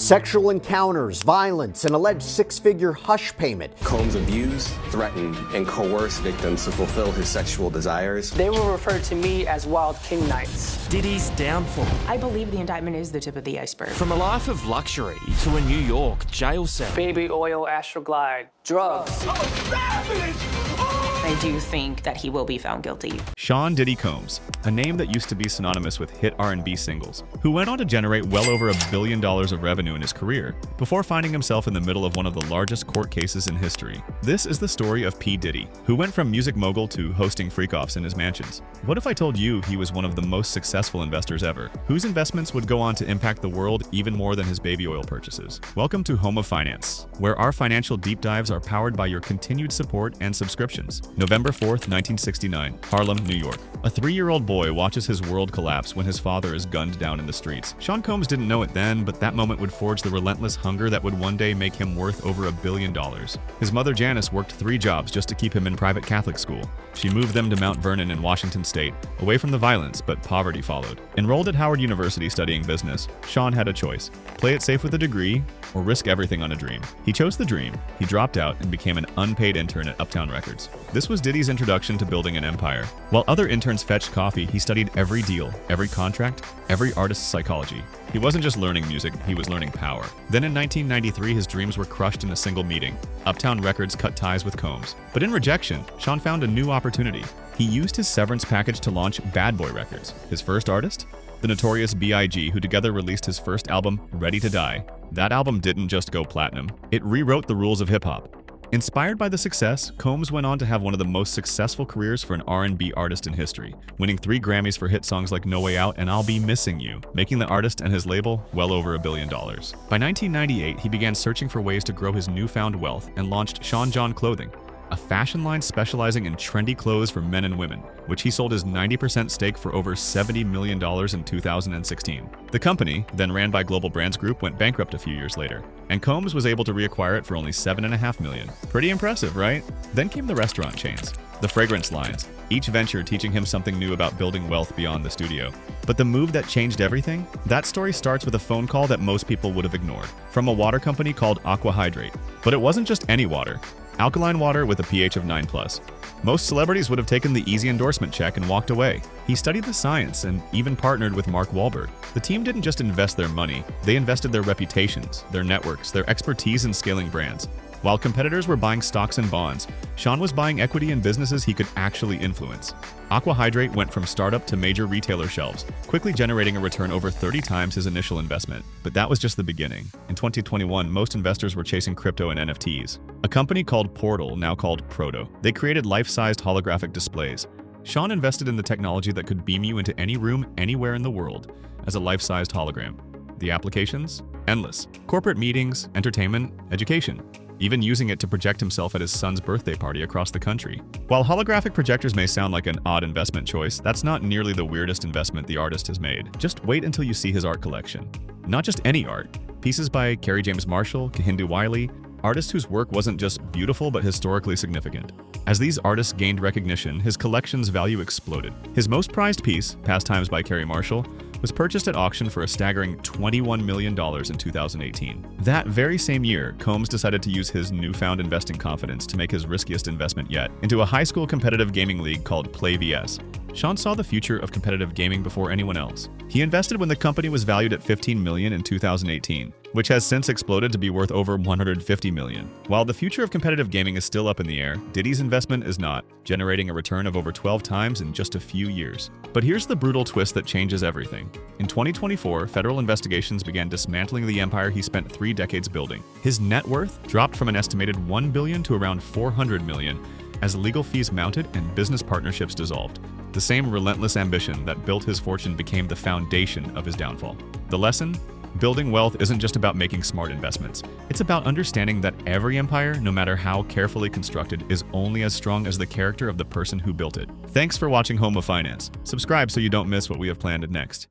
Sexual encounters, violence, an alleged six-figure hush payment. Combs abused, threatened, and coerced victims to fulfill his sexual desires. They will refer to me as Wild King Knights. Diddy's downfall. I believe the indictment is the tip of the iceberg. From a life of luxury to a New York jail cell. Baby oil, Astroglide, drugs. I do think that he will be found guilty. Sean Diddy Combs, a name that used to be synonymous with hit R&B singles, who went on to generate well over $1 billion of revenue in his career, before finding himself in the middle of one of the largest court cases in history. This is the story of P. Diddy, who went from music mogul to hosting freak-offs in his mansions. What if I told you he was one of the most successful investors ever, whose investments would go on to impact the world even more than his baby oil purchases? Welcome to Home of Finance, where our financial deep dives are powered by your continued support and subscriptions. November 4th, 1969, Harlem, New York. A 3-year-old boy watches his world collapse when his father is gunned down in the streets. Sean Combs didn't know it then, but that moment would forge the relentless hunger that would one day make him worth over $1 billion. His mother Janice worked 3 jobs just to keep him in private Catholic school. She moved them to Mount Vernon in Washington State, away from the violence, but poverty followed. Enrolled at Howard University studying business, Sean had a choice: play it safe with a degree, or risk everything on a dream. He chose the dream. He dropped out and became an unpaid intern at Uptown Records. This was Diddy's introduction to building an empire. While other interns fetched coffee, he studied every deal, every contract, every artist's psychology. He wasn't just learning music, he was learning power. Then in 1993, his dreams were crushed in a single meeting. Uptown Records cut ties with Combs. But in rejection, Sean found a new opportunity. He used his severance package to launch Bad Boy Records. His first artist? The notorious B.I.G., who together released his first album, Ready to Die. That album didn't just go platinum. It rewrote the rules of hip-hop. Inspired by the success, Combs went on to have one of the most successful careers for an R&B artist in history, winning 3 Grammys for hit songs like No Way Out and I'll Be Missing You, making the artist and his label well over $1 billion. By 1998, he began searching for ways to grow his newfound wealth and launched Sean John Clothing, a fashion line specializing in trendy clothes for men and women, which he sold his 90% stake for over $70 million in 2016. The company, then ran by Global Brands Group, went bankrupt a few years later, and Combs was able to reacquire it for only $7.5 million. Pretty impressive, right? Then came the restaurant chains, the fragrance lines, each venture teaching him something new about building wealth beyond the studio. But the move that changed everything? That story starts with a phone call that most people would have ignored, from a water company called Aqua Hydrate. But it wasn't just any water. Alkaline water with a pH of 9+. Most celebrities would have taken the easy endorsement check and walked away. He studied the science and even partnered with Mark Wahlberg. The team didn't just invest their money, they invested their reputations, their networks, their expertise in scaling brands. While competitors were buying stocks and bonds, Sean was buying equity in businesses he could actually influence. Aqua Hydrate went from startup to major retailer shelves, quickly generating a return over 30 times his initial investment. But that was just the beginning. In 2021, most investors were chasing crypto and NFTs. A company called Portal, now called Proto, they created life-sized holographic displays. Sean invested in the technology that could beam you into any room anywhere in the world as a life-sized hologram. The applications? Endless. Corporate meetings, entertainment, education. Even using it to project himself at his son's birthday party across the country. While holographic projectors may sound like an odd investment choice, that's not nearly the weirdest investment the artist has made. Just wait until you see his art collection. Not just any art. Pieces by Kerry James Marshall, Kehinde Wiley, artists whose work wasn't just beautiful but historically significant. As these artists gained recognition, his collection's value exploded. His most prized piece, Pastimes by Kerry Marshall, was purchased at auction for a staggering $21 million in 2018. That very same year, Combs decided to use his newfound investing confidence to make his riskiest investment yet, into a high school competitive gaming league called Play VS. Sean saw the future of competitive gaming before anyone else. He invested when the company was valued at $15 million in 2018, which has since exploded to be worth over $150 million. While the future of competitive gaming is still up in the air, Diddy's investment is not, generating a return of over 12 times in just a few years. But here's the brutal twist that changes everything. In 2024, federal investigations began dismantling the empire he spent 3 decades building. His net worth dropped from an estimated $1 billion to around $400 million as legal fees mounted and business partnerships dissolved. The same relentless ambition that built his fortune became the foundation of his downfall. The lesson? Building wealth isn't just about making smart investments. It's about understanding that every empire, no matter how carefully constructed, is only as strong as the character of the person who built it. Thanks for watching Home of Finance. Subscribe so you don't miss what we have planned next.